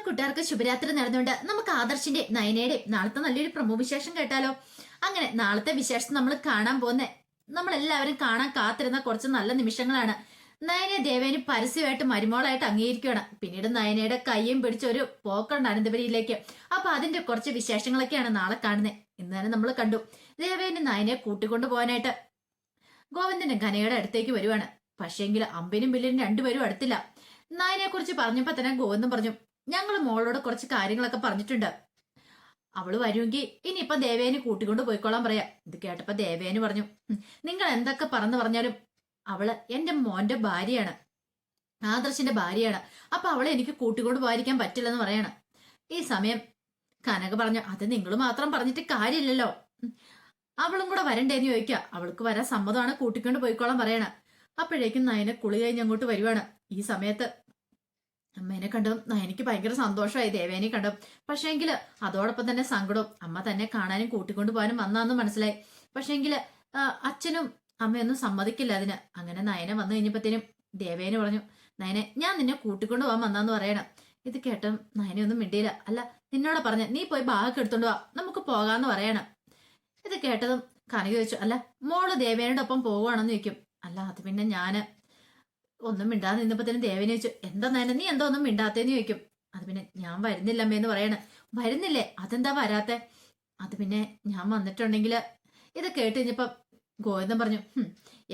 കൂട്ടുകാർക്ക് ശുഭരാത്രി നടന്നുകൊണ്ട് നമുക്ക് ആദർശിന്റെ നയനയുടെ നാളത്തെ നല്ലൊരു പ്രമോ വിശേഷം കേട്ടാലോ. അങ്ങനെ നാളത്തെ വിശേഷം നമ്മൾ കാണാൻ പോകുന്ന നമ്മളെല്ലാവരും കാണാൻ കാത്തിരുന്ന കുറച്ച് നല്ല നിമിഷങ്ങളാണ്. നയനെ ദേവേന് പരസ്യമായിട്ട് മരുമോളായിട്ട് അംഗീകരിക്കുകയാണ്. പിന്നീട് നയനയുടെ കയ്യും പിടിച്ച ഒരു പോക്കുണ്ട് അനന്തപുരിയിലേക്ക്. അപ്പൊ അതിന്റെ കുറച്ച് വിശേഷങ്ങളൊക്കെയാണ് നാളെ കാണുന്നത്. ഇന്ന് തന്നെ നമ്മൾ കണ്ടു ദേവേന് നയനെ കൂട്ടിക്കൊണ്ടു പോകാനായിട്ട് ഗോവിന്ദനും ഘനയുടെ അടുത്തേക്ക് വരുവാണ്. പക്ഷേങ്കിൽ അമ്പിനും ബില്ലിനും രണ്ടുപേരും അടുത്തില്ല. നയനെ കുറിച്ച് പറഞ്ഞപ്പോ തന്നെ ഗോവിന്ദൻ പറഞ്ഞു, ഞങ്ങള് മോളോട് കുറച്ച് കാര്യങ്ങളൊക്കെ പറഞ്ഞിട്ടുണ്ട്. അവള് വരുമെങ്കിൽ ഇനിയിപ്പൊ ദേവേനെ കൂട്ടിക്കൊണ്ട് പോയിക്കോളാൻ പറയാ. ഇത് കേട്ടപ്പോ ദേവേന് പറഞ്ഞു, നിങ്ങൾ എന്തൊക്കെ പറഞ്ഞാലും അവള് എന്റെ മോന്റെ ഭാര്യയാണ്, ആദർശിന്റെ ഭാര്യയാണ്. അപ്പൊ അവളെ എനിക്ക് കൂട്ടിക്കൊണ്ട് പോയിരിക്കാൻ പറ്റില്ലെന്ന് പറയണം. ഈ സമയം കനക പറഞ്ഞു, അത് നിങ്ങൾ മാത്രം പറഞ്ഞിട്ട് കാര്യമില്ലല്ലോ, അവളും കൂടെ വരണ്ടേന്ന് ചോദിക്കുക. അവൾക്ക് വരാൻ സമ്മതമാണ്, കൂട്ടിക്കൊണ്ട് പോയിക്കോളാൻ പറയണം. അപ്പോഴേക്കും നയനെ കുളി കഴിഞ്ഞ് അങ്ങോട്ട് വരുവാണ്. ഈ സമയത്ത് അമ്മേനെ കണ്ടതും നയനിക്ക് ഭയങ്കര സന്തോഷമായി, ദേവേനെ കണ്ടതും. പക്ഷേങ്കില് അതോടൊപ്പം തന്നെ സങ്കടവും. അമ്മ തന്നെ കാണാനും കൂട്ടിക്കൊണ്ടു പോകാനും വന്നാന്ന് മനസ്സിലായി. പക്ഷേങ്കില് അച്ഛനും അമ്മയൊന്നും സമ്മതിക്കില്ല അതിന്. അങ്ങനെ നയനെ വന്നു കഴിഞ്ഞപ്പത്തേനും ദേവേനെ പറഞ്ഞു, നയനെ ഞാൻ നിന്നെ കൂട്ടിക്കൊണ്ടു പോകാൻ വന്നാന്ന് പറയണം. ഇത് കേട്ടും നയനെ ഒന്നും മിണ്ടിയില്ല. അല്ല നിന്നോട് പറഞ്ഞ നീ പോയി ബാഗ് എടുത്തോണ്ട് വാ, നമുക്ക് പോകാന്ന് പറയണം. ഇത് കേട്ടതും കനക ചോദിച്ചു, അല്ല മോള് ദേവേനോട് ഒപ്പം പോവുകയാണെന്ന് ചോദിക്കും. അല്ല അത് പിന്നെ ഞാന് ഒന്നും മിണ്ടാതെ നിന്നപ്പത്തേനും ദേവേനെ ചോദിച്ചു, എന്താ നയന നീ എന്താ ഒന്നും മിണ്ടാത്തേന്ന് ചോദിക്കും. അത് പിന്നെ ഞാൻ വരുന്നില്ല അമ്മേന്ന് പറയണ. വരുന്നില്ലേ, അതെന്താ വരാത്തെ? അത് പിന്നെ ഞാൻ വന്നിട്ടുണ്ടെങ്കില്. ഇത് കേട്ട് കഴിഞ്ഞപ്പം ഗോവിന്ദൻ പറഞ്ഞു,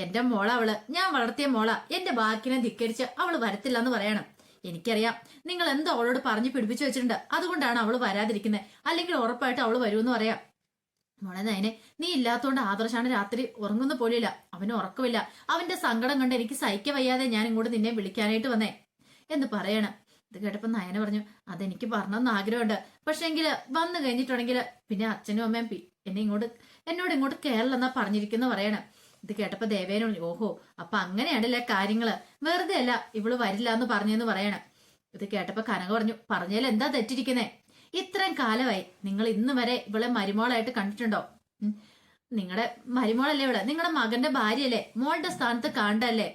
എന്റെ മോള അവള്, ഞാൻ വളർത്തിയ മോള, എന്റെ ബാക്കിനെ ധിക്കരിച്ച് അവള് വരത്തില്ല എന്ന് പറയണം. എനിക്കറിയാം നിങ്ങൾ എന്തോ അവളോട് പറഞ്ഞു പിടിപ്പിച്ചു വെച്ചിട്ടുണ്ട്, അതുകൊണ്ടാണ് അവള് വരാതിരിക്കുന്നത്. അല്ലെങ്കിൽ ഉറപ്പായിട്ട് അവള് വരുമെന്ന് പറയാം. മോളെ നയനെ നീ ഇല്ലാത്തോണ്ട് ആദർശാണ് രാത്രി ഉറങ്ങുന്ന പോലെയില്ല, അവന് ഉറക്കമില്ല. അവന്റെ സങ്കടം കണ്ട് എനിക്ക് സഹിക്ക വയ്യാതെ ഞാൻ ഇങ്ങോട്ട് നിന്നെ വിളിക്കാനായിട്ട് വന്നേ എന്ന് പറയണം. ഇത് കേട്ടപ്പോ നയന പറഞ്ഞു, അതെനിക്ക് പറഞ്ഞെന്ന് ആഗ്രഹമുണ്ട്, പക്ഷെ എങ്കില് വന്നു കഴിഞ്ഞിട്ടുണ്ടെങ്കിൽ പിന്നെ അച്ഛനും അമ്മയും എന്നോട് ഇങ്ങോട്ട് കേരളെന്നാ പറഞ്ഞിരിക്കുന്നു പറയണം. ഇത് കേട്ടപ്പോ ദേവേന പറഞ്ഞു, ഓഹോ അപ്പൊ അങ്ങനെയാണല്ലേ കാര്യങ്ങള്, വെറുതെ അല്ല ഇവള് വരില്ല എന്ന് പറഞ്ഞെന്ന് പറയണം. ഇത് കേട്ടപ്പോ കനക പറഞ്ഞു, പറഞ്ഞാൽ എന്താ തെറ്റിരിക്കുന്നേ? ഇത്രയും കാലമായി നിങ്ങൾ ഇന്ന് വരെ ഇവളെ മരുമോളായിട്ട് കണ്ടിട്ടുണ്ടോ? നിങ്ങളുടെ മരുമോളല്ലേ ഇവള്, നിങ്ങളുടെ മകന്റെ ഭാര്യയല്ലേ, മോളുടെ സ്ഥാനത്ത് കാണണ്ടല്ലേ?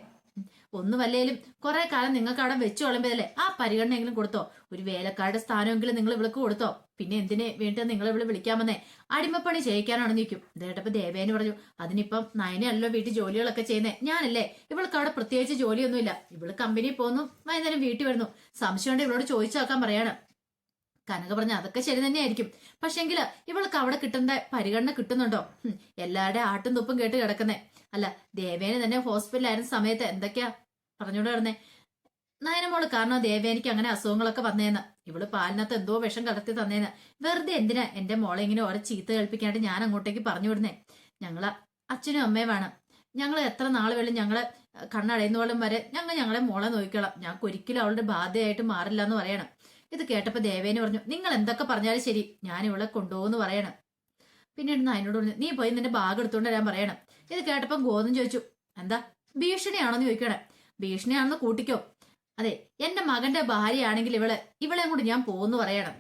ഒന്നുമല്ലേലും കുറെ കാലം നിങ്ങൾക്ക് അവിടെ വെച്ചു കൊള്ളുമ്പോഴല്ലേ ആ പരിഗണനയെങ്കിലും കൊടുത്തോ? ഒരു വേലക്കാരുടെ സ്ഥാനമെങ്കിലും നിങ്ങൾ ഇവൾക്ക് കൊടുത്തോ? പിന്നെ എന്തിനെ വേണ്ടി നിങ്ങൾ ഇവളെ വിളിക്കാമെന്നേ? അടിമപ്പണി ചെയ്യിക്കാനാണെന്ന് നിൽക്കും. ഇത് കേട്ടപ്പോ ദേവേന് പറഞ്ഞു, അതിനിപ്പം നയനല്ലോ വീട്ടിൽ ജോലികളൊക്കെ ചെയ്യുന്നേ, ഞാനല്ലേ. ഇവൾക്ക് അവിടെ പ്രത്യേകിച്ച് ജോലിയൊന്നുമില്ല, ഇവള് കമ്പനിയിൽ പോകുന്നു, വൈകുന്നേരം വീട്ടിൽ വരുന്നു. സംശയം കൊണ്ട് ഇവളോട് ചോദിച്ചു നോക്കാൻ പറയാണ്. കനക പറഞ്ഞ അതൊക്കെ ശരി തന്നെയായിരിക്കും, പക്ഷെങ്കില് ഇവൾക്ക് അവിടെ കിട്ടേണ്ട പരിഗണന കിട്ടുന്നുണ്ടോ? എല്ലാവരുടെ ആട്ടും തുപ്പും കേട്ട് കിടക്കുന്നേ. അല്ല ദേവേന് തന്നെ ഹോസ്പിറ്റലായിരുന്ന സമയത്ത് എന്തൊക്കെയാ പറഞ്ഞോണ്ട് കിടന്നേ നയനമോള്, കാരണം ദേവേനിക്ക് അങ്ങനെ അസുഖങ്ങളൊക്കെ വന്നേന്ന്, ഇവള് പാലിനകത്ത് എന്തോ വിഷം കലർത്തി തന്നേന്ന്. വെറുതെ എന്തിനാ എന്റെ മോളെ ഇങ്ങനെ ഓരോ ചീത്ത കേൾപ്പിക്കാണ്ട് ഞാൻ അങ്ങോട്ടേക്ക് പറഞ്ഞു വിടുന്നേ? ഞങ്ങള് അച്ഛനും അമ്മയുമാണ്, ഞങ്ങൾ എത്ര നാൾ വേണം ഞങ്ങള് കണ്ണടയുന്നോളം വരെ ഞങ്ങളെ മോളെ നോക്കിക്കോളാം, ഞങ്ങൾക്ക് ഒരിക്കലും അവളുടെ ബാധയായിട്ട് മാറില്ല എന്ന് പറയണം. ഇത് കേട്ടപ്പോ ദേവേന് പറഞ്ഞു, നിങ്ങൾ എന്തൊക്കെ പറഞ്ഞാലും ശരി, ഞാൻ ഇവളെ കൊണ്ടുപോകുന്നു പറയണം. പിന്നീട് നയനോട് പറഞ്ഞു, നീ പോയി നിന്റെ ബാഗ് എടുത്തോണ്ട് വരാൻ പറയണം. ഇത് കേട്ടപ്പോ ഗോതം ചോദിച്ചു, എന്താ ഭീഷണിയാണോന്ന് ചോദിക്കണേ. ഭീഷണിയാണെന്ന് കൂട്ടിക്കോ, അതെ എന്റെ മകന്റെ ഭാര്യയാണെങ്കിൽ ഇവളെ കൊണ്ട് ഞാൻ പോകുന്നു പറയണം.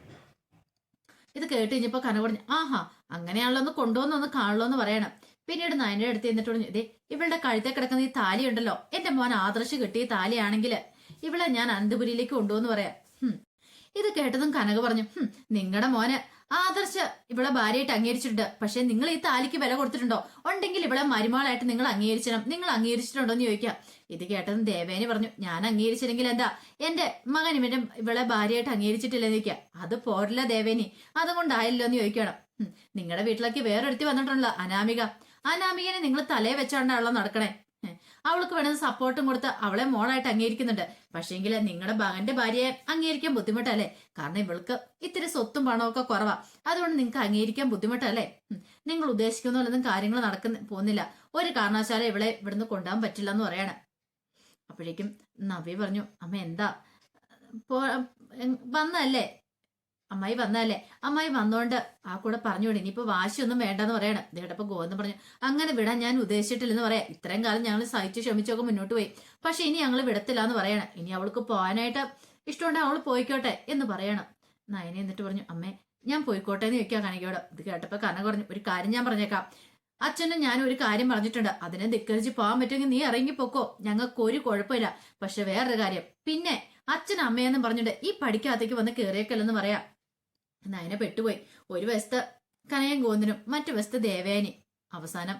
ഇത് കേട്ട് കഴിഞ്ഞപ്പോ കന പറഞ്ഞു, ആഹാ അങ്ങനെയാണല്ലോ, ഒന്ന് കൊണ്ടുവന്നൊന്ന് കാണുള്ളൂ എന്ന് പറയണം. പിന്നീട് നയനയുടെ അടുത്ത് എന്നിട്ട് പറഞ്ഞു, ഇതേ ഇവളുടെ കഴുത്തെ കിടക്കുന്ന ഈ താലി ഉണ്ടല്ലോ, എന്റെ മോൻ ആദർശ് കിട്ടിയ താലിയാണെങ്കിൽ ഇവളെ ഞാൻ അനന്തപുരിയിലേക്ക് കൊണ്ടുപോകുന്നു പറയാം. ഇത് കേട്ടതും കനക പറഞ്ഞു, നിങ്ങളുടെ മോന് ആദർശ് ഇവളെ ഭാര്യയായിട്ട് അംഗീകരിച്ചിട്ടുണ്ട്, പക്ഷെ നിങ്ങൾ ഈ താലിക്ക് വില കൊടുത്തിട്ടുണ്ടോ? ഉണ്ടെങ്കിൽ ഇവളെ മരുമകളായിട്ട് നിങ്ങൾ അംഗീകരിക്കണം, നിങ്ങൾ അംഗീകരിച്ചിട്ടുണ്ടോ എന്ന് ചോദിക്കാം. ഇത് കേട്ടതും ദേവേന് പറഞ്ഞു, ഞാൻ അംഗീകരിച്ചില്ലെങ്കിൽ എന്താ, എന്റെ മകൻ ഇവളെ ഭാര്യയായിട്ട് അംഗീകരിച്ചിട്ടില്ലെന്ന് ചോദിക്കാം. അത് പോരില്ല ദേവേനി, അതുകൊണ്ടായല്ലോ എന്ന് ചോദിക്കണം. നിങ്ങളുടെ വീട്ടിലേക്ക് വേറൊരുത്തി വന്നിട്ടുണ്ടല്ലോ അനാമികനെ നിങ്ങൾ തലയെ വെച്ചോണ്ടാണല്ലോ നടക്കണേ. അവൾക്ക് വേണമെന്ന് സപ്പോർട്ടും കൊടുത്ത് അവളെ മോളായിട്ട് അംഗീകരിക്കുന്നുണ്ട്, പക്ഷേങ്കിൽ നിങ്ങളുടെ മകന്റെ ഭാര്യയെ അംഗീകരിക്കാൻ ബുദ്ധിമുട്ടല്ലേ? കാരണം ഇവൾക്ക് ഇത്തിരി സ്വത്തും പണമൊക്കെ കുറവാ, അതുകൊണ്ട് നിങ്ങൾക്ക് അംഗീകരിക്കാൻ ബുദ്ധിമുട്ടല്ലേ? നിങ്ങൾ ഉദ്ദേശിക്കുന്ന പോലൊന്നും കാര്യങ്ങൾ പോകുന്നില്ല, ഒരു കാരണവശാലും ഇവളെ ഇവിടുന്ന് കൊണ്ടുപോകാൻ പറ്റില്ല എന്ന് പറയാണ്. അപ്പോഴേക്കും നവ്യ പറഞ്ഞു, അമ്മ എന്താ വന്നല്ലേ, അമ്മായി വന്നല്ലേ, അമ്മായി വന്നോണ്ട് ആ കൂടെ പറഞ്ഞുവിടും, ഇനിയിപ്പോ വാശിയൊന്നും വേണ്ടെന്ന് പറയണം. ദേടപ്പോ ഗോവിന്ദൻ പറഞ്ഞു, അങ്ങനെ വിടാൻ ഞാൻ ഉദ്ദേശിച്ചിട്ടില്ലെന്ന് പറയാം. ഇത്രയും കാലം ഞങ്ങൾ സഹിച്ചു ക്ഷമിച്ചൊക്കെ മുന്നോട്ട് പോയി, പക്ഷെ ഇനി ഞങ്ങൾ വിടത്തില്ല എന്ന് പറയണം. ഇനി അവൾക്ക് പോകാനായിട്ട് ഇഷ്ടമുണ്ടെങ്കിൽ അവൾ പോയിക്കോട്ടെ എന്ന് പറയണം. നയന എന്നിട്ട് പറഞ്ഞു, അമ്മേ ഞാൻ പോയിക്കോട്ടെ എന്ന് ചോദിക്കാം കനകയോട്. ഇത് കേട്ടപ്പോ കനക പറഞ്ഞു, ഒരു കാര്യം ഞാൻ പറഞ്ഞേക്കാം, അച്ഛനും ഞാനും ഒരു കാര്യം പറഞ്ഞിട്ടുണ്ട്, അതിനെ ധിക്കരിച്ച് പോകാൻ പറ്റുമെങ്കിൽ നീ ഇറങ്ങിപ്പോക്കോ, ഞങ്ങൾക്ക് ഒരു കുഴപ്പമില്ല. പക്ഷെ വേറൊരു കാര്യം, പിന്നെ അച്ഛൻ അമ്മയെന്നും പറഞ്ഞിട്ട് ഈ പടിക്കകത്തേക്ക് വന്ന് കയറിയേക്കല്ലെന്ന് പറയാം. നയന പെട്ടുപോയി. ഒരു വശത്ത് കനകൻ ഗോവിന്ദനും മറ്റു വശത്ത് ദേവയാനി. അവസാനം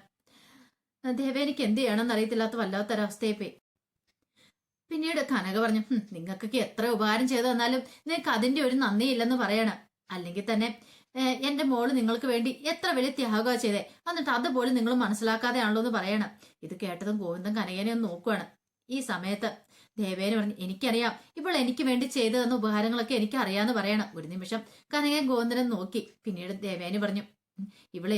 ദേവയാനിക്ക് എന്ത് ചെയ്യണമെന്ന് അറിയത്തില്ലാത്ത വല്ലാത്തൊരവസ്ഥയെ പോയി. പിന്നീട് കനക പറഞ്ഞു, നിങ്ങൾക്കൊക്കെ എത്ര ഉപകാരം ചെയ്തു തന്നാലും നിങ്ങൾക്ക് അതിന്റെ ഒരു നന്ദിയില്ലെന്ന് പറയണം. അല്ലെങ്കിൽ തന്നെ എന്റെ മോള് നിങ്ങൾക്ക് വേണ്ടി എത്ര വലിയ ത്യാഗമാ ചെയ്തേ, എന്നിട്ട് അതുപോലും നിങ്ങൾ മനസ്സിലാക്കാതെയാണല്ലോ എന്ന് പറയണം. ഇത് കേട്ടതും ഗോവിന്ദൻ കനകനെ ഒന്ന് നോക്കുവാണ്. ഈ സമയത്ത് ദേവേന പറഞ്ഞു, എനിക്കറിയാം ഇപ്പോൾ എനിക്ക് വേണ്ടി ചെയ്തു തന്ന ഉപകാരങ്ങളൊക്കെ എനിക്ക് അറിയാന്ന് പറയണം. ഒരു നിമിഷം കനകൻ ഗോവിന്ദനെ നോക്കി. പിന്നീട് ദേവേന പറഞ്ഞു,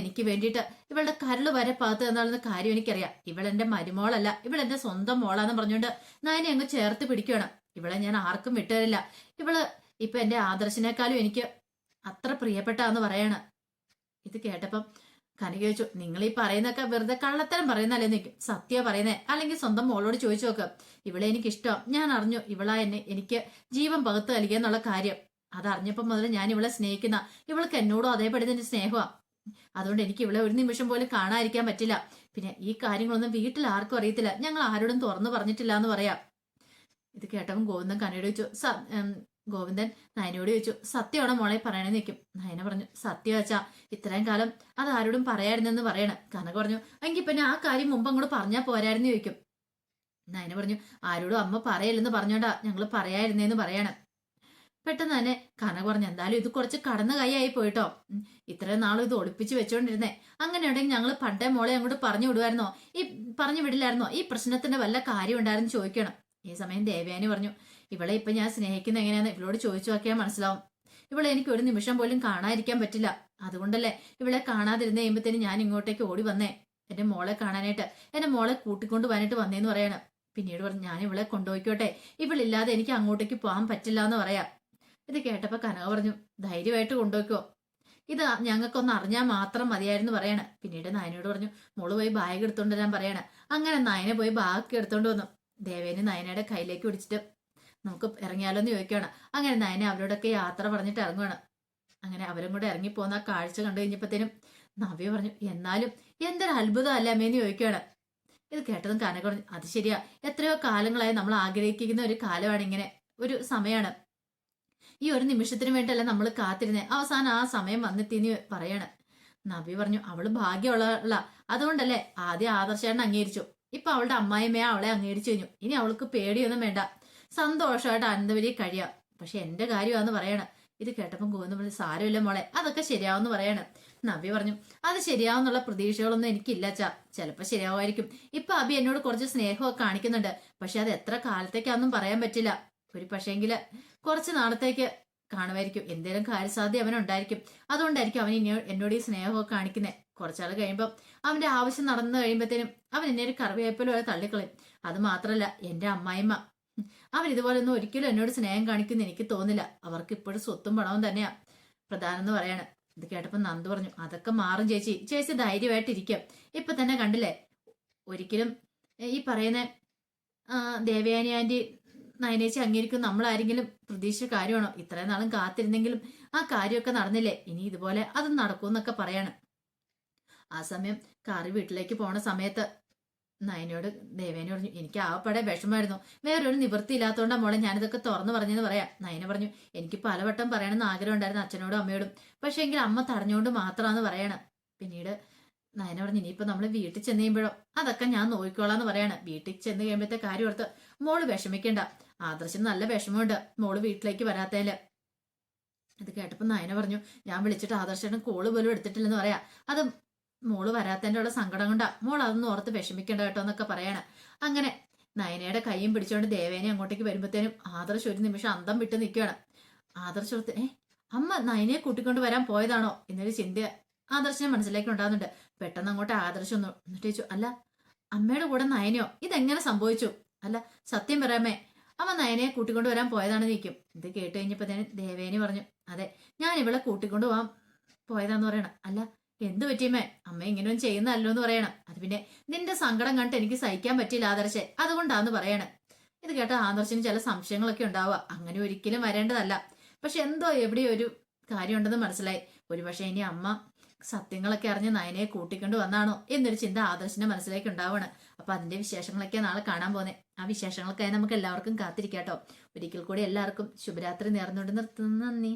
എനിക്ക് വേണ്ടിയിട്ട് ഇവളുടെ കരള് വരെ പാത്ത് തന്നാളുന്ന കാര്യം എനിക്കറിയാം. ഇവളെന്റെ മരുമോളല്ല, ഇവളെന്റെ സ്വന്തം മോളാന്ന് പറഞ്ഞുകൊണ്ട് നയനെ അങ്ങ് ചേർത്ത് പിടിക്കുകയാണ്. ഇവളെ ഞാൻ ആർക്കും വിട്ടുതരില്ല. ഇവള് ഇപ്പൊ എന്റെ ആദർശിനേക്കാളും എനിക്ക് അത്ര പ്രിയപ്പെട്ടാന്ന് പറയാണ്. ഇത് കേട്ടപ്പം കനക ചോദിച്ചു, നിങ്ങൾ ഈ പറയുന്നൊക്കെ വെറുതെ കള്ളത്തരം പറയുന്നല്ലേ നിൽക്കും, സത്യ പറയുന്നേ, അല്ലെങ്കിൽ സ്വന്തം മോളോട് ചോദിച്ചു നോക്ക്. ഇവളെ എനിക്കിഷ്ടം, ഞാൻ അറിഞ്ഞു ഇവളാ എനിക്ക് ജീവൻ പകുത്ത് നൽകിയ എന്നുള്ള കാര്യം. അതറിഞ്ഞപ്പം മുതൽ ഞാൻ ഇവളെ സ്നേഹിക്കുന്ന, ഇവൾക്ക് എന്നോടും അതേപടി തന്നെ സ്നേഹമാണ്. അതുകൊണ്ട് എനിക്ക് ഇവളെ ഒരു നിമിഷം പോലും കാണാതിരിക്കാൻ പറ്റില്ല. പിന്നെ ഈ കാര്യങ്ങളൊന്നും വീട്ടിൽ ആർക്കും അറിയത്തില്ല, ഞങ്ങൾ ആരോടും തുറന്നു പറഞ്ഞിട്ടില്ല എന്ന് പറയാം. ഇത് കേട്ടപ്പം ഗോവിന്ദൻ കനയോട് ചോദിച്ചു, ഗോവിന്ദൻ നയനോട് ചോദിച്ചു, സത്യമാണോ മോളെ പറയണെന്ന് നിൽക്കും. നയന പറഞ്ഞു, സത്യം വെച്ചാ ഇത്രയും കാലം അത് ആരോടും പറയായിരുന്നെന്ന് പറയണം. കനക പറഞ്ഞു, എങ്കിൽ പിന്നെ ആ കാര്യം മുമ്പ് അങ്ങോട്ട് പറഞ്ഞാൽ പോരായിരുന്നു ചോദിക്കും. നയന പറഞ്ഞു, ആരോടും അമ്മ പറയല്ലെന്ന് പറഞ്ഞോണ്ടാ ഞങ്ങൾ പറയായിരുന്നേന്ന് പറയണം. പെട്ടെന്ന് തന്നെ കനക പറഞ്ഞു, എന്തായാലും ഇത് കുറച്ച് കടന്ന കൈയായി പോയിട്ടോ, ഇത്രയും നാളും ഇത് ഒളിപ്പിച്ച് വെച്ചോണ്ടിരുന്നേ. അങ്ങനെയുണ്ടെങ്കിൽ ഞങ്ങൾ പണ്ടേ മോളെ അങ്ങോട്ട് പറഞ്ഞു വിടുമായിരുന്നോ, പറഞ്ഞു വിടില്ലായിരുന്നോ, ഈ പ്രശ്നത്തിന്റെ വല്ല കാര്യം ഉണ്ടായിരുന്നു ചോദിക്കണം. ഈ സമയം ദേവയാനി പറഞ്ഞു, ഇവളെ ഇപ്പൊ ഞാൻ സ്നേഹിക്കുന്ന എങ്ങനെയാന്ന് ഇവളോട് ചോദിച്ചു നോക്കിയാൽ മനസ്സിലാവും. ഇവളെ എനിക്ക് ഒരു നിമിഷം പോലും കാണാതിരിക്കാൻ പറ്റില്ല. അതുകൊണ്ടല്ലേ ഇവളെ കാണാതിരുന്ന് കഴിയുമ്പത്തേനും ഞാൻ ഇങ്ങോട്ടേക്ക് ഓടി വന്നേ, എന്റെ മോളെ കാണാനായിട്ട്, എന്റെ മോളെ കൂട്ടിക്കൊണ്ട് വന്നിട്ട് വന്നേന്ന് പറയണം. പിന്നീട് പറഞ്ഞു, ഞാൻ ഇവളെ കൊണ്ടുപോയിക്കോട്ടെ, ഇവളില്ലാതെ എനിക്ക് അങ്ങോട്ടേക്ക് പോകാൻ പറ്റില്ല എന്ന് പറയാം. ഇത് കേട്ടപ്പോ കനക പറഞ്ഞു, ധൈര്യമായിട്ട് കൊണ്ടുപോയിക്കോ, ഇത് ഞങ്ങൾക്കൊന്ന് അറിഞ്ഞാൽ മാത്രം മതിയായിരുന്നു പറയണ. പിന്നീട് നയനോട് പറഞ്ഞു, മോള് പോയി ബാഗ് എടുത്തോണ്ട് വരാൻ പറയണ. അങ്ങനെ നയനെ പോയി ബാഗ് എടുത്തോണ്ട് വന്നു. ദേവേനെ നയനയുടെ കയ്യിലേക്ക് പിടിച്ചിട്ട് നമുക്ക് ഇറങ്ങിയാലോ എന്ന് ചോദിക്കുകയാണ്. അങ്ങനെ നയനെ അവരോടൊക്കെ യാത്ര പറഞ്ഞിട്ട് ഇറങ്ങുവാണ്. അങ്ങനെ അവരും കൂടെ ഇറങ്ങിപ്പോന്ന ആ കാഴ്ച കണ്ടു കഴിഞ്ഞപ്പോഴത്തേനും നവ്യ പറഞ്ഞു, എന്നാലും എന്തൊരു അത്ഭുതം അല്ലേ അമ്മേന്ന് ചോദിക്കുകയാണ്. ഇത് കേട്ടതും കനക പറഞ്ഞു, അത് ശരിയാ, എത്രയോ കാലങ്ങളായി നമ്മൾ ആഗ്രഹിക്കുന്ന ഒരു കാലമാണ്, ഇങ്ങനെ ഒരു സമയമാണ്. ഈ ഒരു നിമിഷത്തിന് വേണ്ടിയല്ല നമ്മൾ കാത്തിരുന്നേ, അവസാനം ആ സമയം വന്നെത്തിന്ന് പറയാണ്. നവ്യ പറഞ്ഞു, അവള് ഭാഗ്യമുള്ള, അതുകൊണ്ടല്ലേ ആദ്യം ആദർശേട്ടൻ അംഗീകരിച്ചു, ഇപ്പൊ അവളുടെ അമ്മായിമ്മയെ അവളെ അംഗീകരിച്ചു കഴിഞ്ഞു. ഇനി അവൾക്ക് പേടിയൊന്നും വേണ്ട, സന്തോഷമായിട്ട് അനന്തവരി കഴിയാം. പക്ഷെ എന്റെ കാര്യമാന്ന് പറയണ. ഇത് കേട്ടപ്പം ഗോവിന്ദൻ പറഞ്ഞു, സാരമില്ല മോളെ, അതൊക്കെ ശരിയാവെന്ന് പറയണ. നവ്യ പറഞ്ഞു, അത് ശരിയാവുന്നുള്ള പ്രതീക്ഷകളൊന്നും എനിക്കില്ല അച്ഛാ, ചിലപ്പോ ശരിയാവുമായിരിക്കും. ഇപ്പൊ അബി എന്നോട് കുറച്ച് സ്നേഹമൊക്കെ കാണിക്കുന്നുണ്ട്, പക്ഷെ അത് എത്ര കാലത്തേക്കാന്നും പറയാൻ പറ്റില്ല. ഒരു പക്ഷേങ്കില് കുറച്ച് നാളത്തേക്ക് കാണുമായിരിക്കും, എന്തേലും കാര്യസാധ്യത അവനുണ്ടായിരിക്കും. അതുകൊണ്ടായിരിക്കും അവൻ എന്നോട് ഈ സ്നേഹമൊക്കെ കാണിക്കുന്നത്. കുറച്ചാൾ കഴിയുമ്പോൾ അവന്റെ ആവശ്യം നടന്നു കഴിയുമ്പോഴത്തേനും അവൻ എന്നെ ഒരു കറിവേപ്പില പോലെ തള്ളിക്കളയും. അത് മാത്രല്ല എന്റെ അമ്മായിമ്മ, അവൻ ഇതുപോലൊന്നും ഒരിക്കലും എന്നോട് സ്നേഹം കാണിക്കുന്ന എനിക്ക് തോന്നില്ല. അവർക്ക് ഇപ്പോഴും സ്വത്തും പണവും തന്നെയാ പ്രധാനം എന്ന് പറയാണ്. ഇത് കേട്ടപ്പോ നന്ദു പറഞ്ഞു, അതൊക്കെ മാറും ചേച്ചി, ചേച്ചി ധൈര്യമായിട്ടിരിക്കാം. ഇപ്പൊ തന്നെ കണ്ടില്ലേ, ഒരിക്കലും ഈ പറയുന്ന ദേവയാനി ആന്റി നയനേച്ചി അംഗീകരിക്കും നമ്മളാരെങ്കിലും പ്രതീക്ഷിച്ച കാര്യമാണോ? ഇത്രയും നാളും കാത്തിരുന്നെങ്കിലും ആ കാര്യമൊക്കെ നടന്നില്ലേ, ഇനി ഇതുപോലെ അത് നടക്കൂന്നൊക്കെ പറയാണ്. ആ സമയം കാറി വീട്ടിലേക്ക് പോണ സമയത്ത് നയനോട് ദേവേനെ പറഞ്ഞു, എനിക്ക് ആവപ്പെടെ വിഷമായിരുന്നു, വേറൊരു നിവൃത്തി ഇല്ലാത്തതുകൊണ്ടാ മോളെ ഞാനിതൊക്കെ തുറന്നു പറഞ്ഞെന്ന് പറയാം. നയന പറഞ്ഞു, എനിക്ക് പലവട്ടം പറയണമെന്ന് ആഗ്രഹം ഉണ്ടായിരുന്നു അച്ഛനോടും അമ്മയോടും, പക്ഷെ എങ്കിൽ അമ്മ തടഞ്ഞുകൊണ്ട് മാത്രമാണെന്ന് പറയാണ്. പിന്നീട് നയന പറഞ്ഞു, ഇനിയിപ്പോ നമ്മള് വീട്ടിൽ ചെന്ന് കഴിയുമ്പോഴോ അതൊക്കെ ഞാൻ നോക്കിക്കോളാന്ന് പറയാണ്. വീട്ടിൽ ചെന്ന് കഴിയുമ്പോഴത്തെ കാര്യം ഓർത്ത് മോള് വിഷമിക്കണ്ട, ആദർശന് നല്ല വിഷമമുണ്ട് മോള് വീട്ടിലേക്ക് വരാത്തേല്. ഇത് കേട്ടപ്പോ നയന പറഞ്ഞു, ഞാൻ വിളിച്ചിട്ട് ആദർശന് കോള് പോലും എടുത്തിട്ടില്ലെന്ന് പറയാ. അത് മോള് വരാത്തതിന്റെ ഉള്ള സങ്കടം കൊണ്ടാ, മോൾ അതൊന്നും ഓർത്ത് വിഷമിക്കണ്ട കേട്ടോ എന്നൊക്കെ പറയാണ്. അങ്ങനെ നയനയുടെ കൈയും പിടിച്ചുകൊണ്ട് ദേവേനെ അങ്ങോട്ടേക്ക് വരുമ്പോഴത്തേനും ആദർശ് ഒരു നിമിഷം അന്തം വിട്ട് നിൽക്കുകയാണ്. ആദർശ് ഓർത്ത്, അമ്മ നയനയെ കൂട്ടിക്കൊണ്ട് വരാൻ പോയതാണോ എന്നൊരു ചിന്ത ആദർശിനെ മനസ്സിലേക്ക് ഉണ്ടാകുന്നുണ്ട്. പെട്ടെന്ന് അങ്ങോട്ട് ആദർശ് ഒന്നു എന്നിട്ട് ചോദിച്ചു, അല്ല അമ്മയുടെ കൂടെ നയനയോ, ഇതെങ്ങനെ സംഭവിച്ചു? അല്ല സത്യം പറയാമേ, അമ്മ നയനയെ കൂട്ടിക്കൊണ്ട് വരാൻ പോയതാണെന്ന് നിൽക്കും. ഇത് കേട്ട് കഴിഞ്ഞപ്പോ തന്നെ ദേവേനി പറഞ്ഞു, അതെ ഞാൻ ഇവളെ കൂട്ടിക്കൊണ്ട് പോവാൻ പോയതാന്ന് പറയണം. അല്ല എന്ത് പറ്റിയമ്മേ, അമ്മ ഇങ്ങനെയൊന്നും ചെയ്യുന്നല്ലോ എന്ന് പറയണം. അത് പിന്നെ നിന്റെ സങ്കടം കണ്ടിട്ട് എനിക്ക് സഹിക്കാൻ പറ്റില്ല ആദർശെ, അതുകൊണ്ടാന്ന് പറയണം. ഇത് കേട്ട ആദർശന് ചില സംശയങ്ങളൊക്കെ ഉണ്ടാവുക, അങ്ങനെ ഒരിക്കലും വരേണ്ടതല്ല. പക്ഷെ എന്തോ എവിടെയോ ഒരു കാര്യമുണ്ടെന്ന് മനസ്സിലായി. ഒരുപക്ഷെ ഇനി അമ്മ സത്യങ്ങളൊക്കെ അറിഞ്ഞ് നയനയെ കൂട്ടിക്കൊണ്ട് വന്നാണോ എന്നൊരു ചിന്ത ആദർശിന്റെ മനസ്സിലേക്ക് ഉണ്ടാവുകയാണ്. അപ്പൊ അതിന്റെ വിശേഷങ്ങളൊക്കെ നാളെ കാണാൻ പോന്നെ. ആ വിശേഷങ്ങൾക്കായി നമുക്ക് എല്ലാവർക്കും കാത്തിരിക്കാട്ടോ. ഒരിക്കൽ കൂടി എല്ലാവർക്കും ശുഭരാത്രി നേർന്നുകൊണ്ട് നിർത്തുന്നു. നന്ദി.